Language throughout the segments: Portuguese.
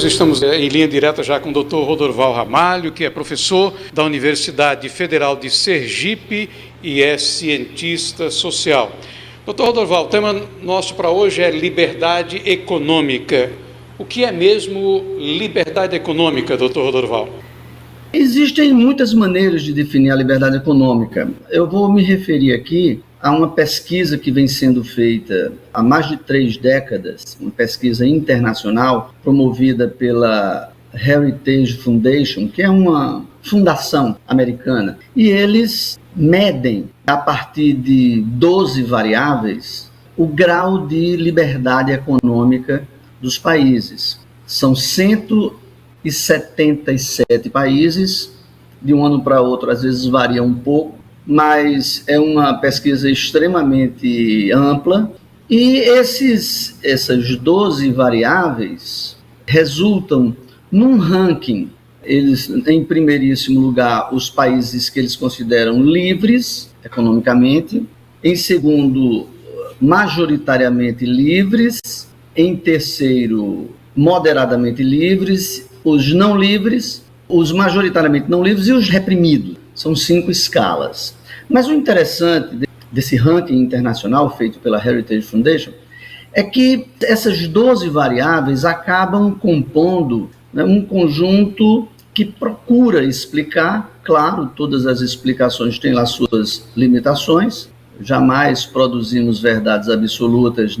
Estamos em linha direta já com o Dr. Rodorval Ramalho, que é professor da Universidade Federal de Sergipe e é cientista social. Dr. Rodorval, o tema nosso para hoje é liberdade econômica. O que é mesmo liberdade econômica, Dr. Rodorval? Existem muitas maneiras de definir a liberdade econômica. Eu vou me referir aqui a uma pesquisa que vem sendo feita há mais de 3 décadas, uma pesquisa internacional promovida pela Heritage Foundation, que é uma fundação americana, e eles medem, a partir de 12 variáveis, o grau de liberdade econômica dos países. São 177 países, de um ano para outro às vezes varia um pouco, mas é uma pesquisa extremamente ampla, e essas 12 variáveis resultam num ranking. Eles, em primeiríssimo lugar, os países que eles consideram livres economicamente, em segundo, majoritariamente livres, em terceiro, moderadamente livres, os não livres, os majoritariamente não livres e os reprimidos. São 5 escalas. Mas o interessante desse ranking internacional feito pela Heritage Foundation é que essas 12 variáveis acabam compondo, né, um conjunto que procura explicar, claro, todas as explicações têm lá suas limitações, jamais produzimos verdades absolutas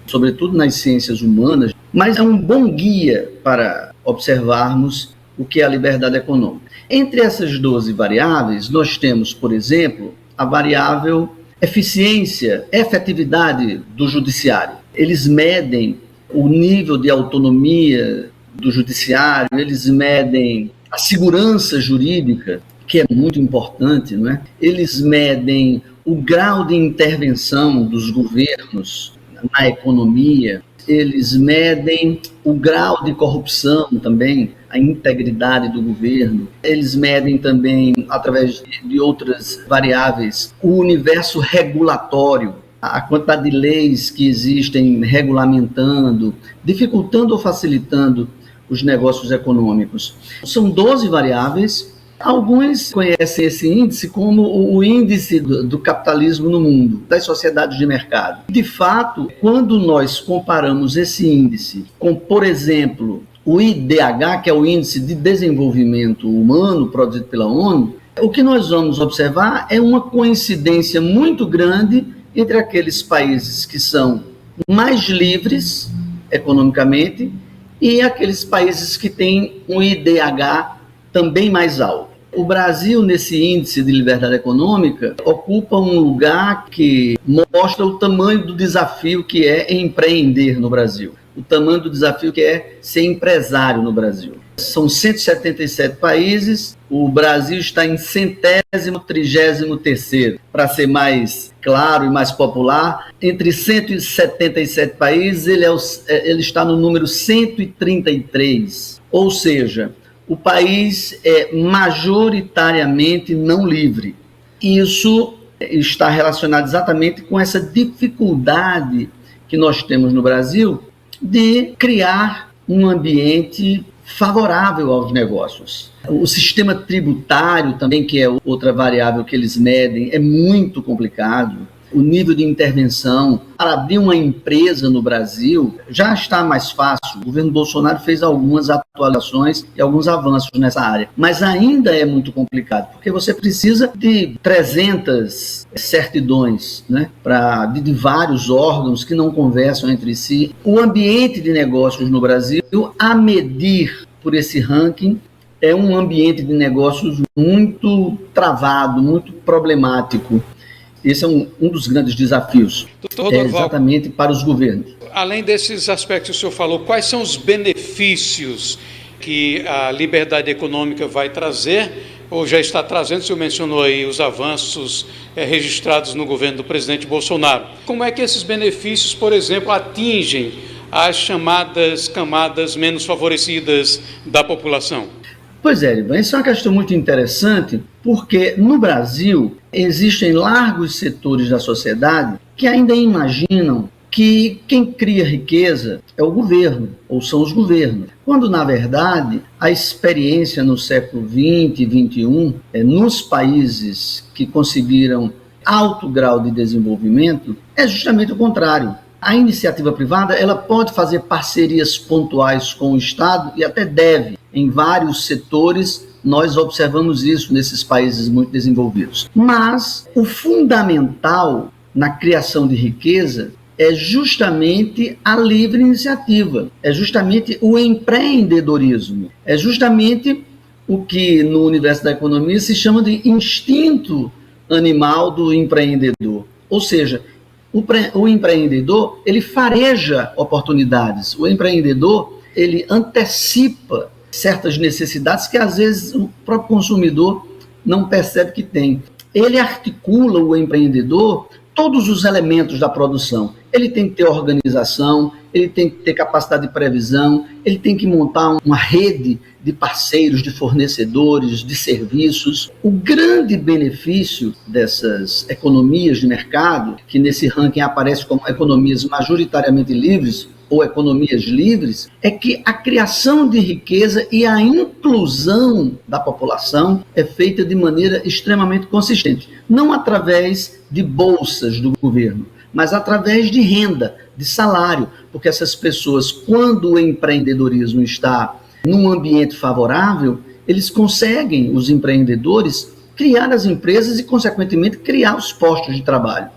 sobretudo nas ciências humanas, mas é um bom guia para observarmos o que é a liberdade econômica. Entre essas 12 variáveis, nós temos, por exemplo, a variável eficiência, efetividade do judiciário. Eles medem o nível de autonomia do judiciário, eles medem a segurança jurídica, que é muito importante, não é? Eles medem o grau de intervenção dos governos na economia, eles medem o grau de corrupção também, a integridade do governo. Eles medem também, através de outras variáveis, o universo regulatório, a quantidade de leis que existem regulamentando, dificultando ou facilitando os negócios econômicos. São 12 variáveis. Alguns conhecem esse índice como o índice do capitalismo no mundo, das sociedades de mercado. De fato, quando nós comparamos esse índice com, por exemplo, o IDH, que é o Índice de Desenvolvimento Humano, produzido pela ONU, o que nós vamos observar é uma coincidência muito grande entre aqueles países que são mais livres economicamente e aqueles países que têm um IDH também mais alto. O Brasil, nesse índice de liberdade econômica, ocupa um lugar que mostra o tamanho do desafio que é empreender no Brasil, o tamanho do desafio que é ser empresário no Brasil. São 177 países, o Brasil está em 133º, para ser mais claro e mais popular. Entre 177 países, ele está no número 133, ou seja, o país é majoritariamente não livre. Isso está relacionado exatamente com essa dificuldade que nós temos no Brasil de criar um ambiente favorável aos negócios. O sistema tributário também, que é outra variável que eles medem, é muito complicado. O nível de intervenção para abrir uma empresa no Brasil já está mais fácil. O governo Bolsonaro fez algumas atualizações e alguns avanços nessa área, mas ainda é muito complicado, porque você precisa de 300 certidões, né, de vários órgãos que não conversam entre si. O ambiente de negócios no Brasil, a medir por esse ranking, é um ambiente de negócios muito travado, muito problemático. Esse é um dos grandes desafios, exatamente para os governos. Além desses aspectos que o senhor falou, quais são os benefícios que a liberdade econômica vai trazer, ou já está trazendo? O senhor mencionou aí os avanços registrados no governo do presidente Bolsonaro. Como é que esses benefícios, por exemplo, atingem as chamadas camadas menos favorecidas da população? Pois é, Ivan, isso é uma questão muito interessante, porque no Brasil existem largos setores da sociedade que ainda imaginam que quem cria riqueza é o governo, ou são os governos. quando, na verdade, a experiência no século XX e XXI, nos países que conseguiram alto grau de desenvolvimento, é justamente o contrário. A iniciativa privada, ela pode fazer parcerias pontuais com o Estado e até deve, em vários setores. Nós observamos isso nesses países muito desenvolvidos. Mas o fundamental na criação de riqueza é justamente a livre iniciativa, é justamente o empreendedorismo, é justamente o que no universo da economia se chama de instinto animal do empreendedor. Ou seja, o empreendedor, ele fareja oportunidades, o empreendedor, ele antecipa certas necessidades que às vezes o próprio consumidor não percebe que tem. Ele articula, o empreendedor, todos os elementos da produção. Ele tem que ter organização, ele tem que ter capacidade de previsão, ele tem que montar uma rede de parceiros, de fornecedores, de serviços. O grande benefício dessas economias de mercado, que nesse ranking aparecem como economias majoritariamente livres, ou economias livres, é que a criação de riqueza e a inclusão da população é feita de maneira extremamente consistente. Não através de bolsas do governo, mas através de renda, de salário, porque essas pessoas, quando o empreendedorismo está num ambiente favorável, eles conseguem, os empreendedores, criar as empresas e, consequentemente, criar os postos de trabalho.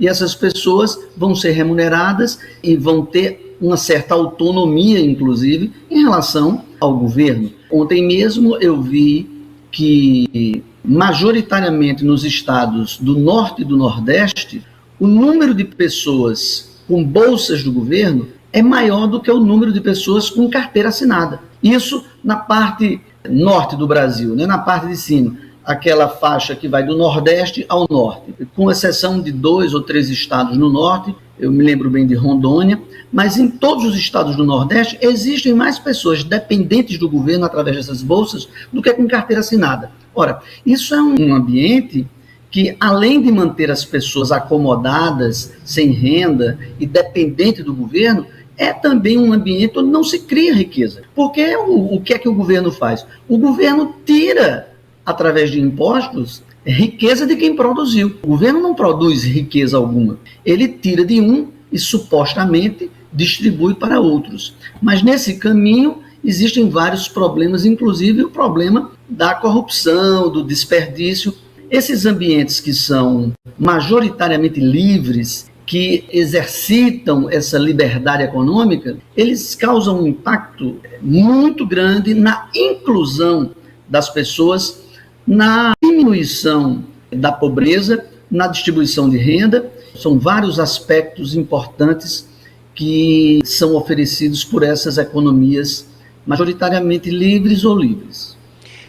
E essas pessoas vão ser remuneradas e vão ter uma certa autonomia, inclusive, em relação ao governo. Ontem mesmo eu vi que, majoritariamente nos estados do Norte e do Nordeste, o número de pessoas com bolsas do governo é maior do que o número de pessoas com carteira assinada. Isso na parte norte do Brasil, né? Na parte de cima, aquela faixa que vai do Nordeste ao Norte, com exceção de 2 ou 3 estados no Norte, eu me lembro bem de Rondônia, mas em todos os estados do Nordeste existem mais pessoas dependentes do governo através dessas bolsas do que com carteira assinada. Ora, isso é um ambiente que, além de manter as pessoas acomodadas, sem renda e dependentes do governo, é também um ambiente onde não se cria riqueza. Porque o que é que o governo faz? O governo tira, através de impostos, riqueza de quem produziu. O governo não produz riqueza alguma. Ele tira de um e supostamente distribui para outros. Mas nesse caminho existem vários problemas, inclusive o problema da corrupção, do desperdício. Esses ambientes que são majoritariamente livres, que exercitam essa liberdade econômica, eles causam um impacto muito grande na inclusão das pessoas, na diminuição da pobreza, na distribuição de renda. São vários aspectos importantes que são oferecidos por essas economias majoritariamente livres ou livres.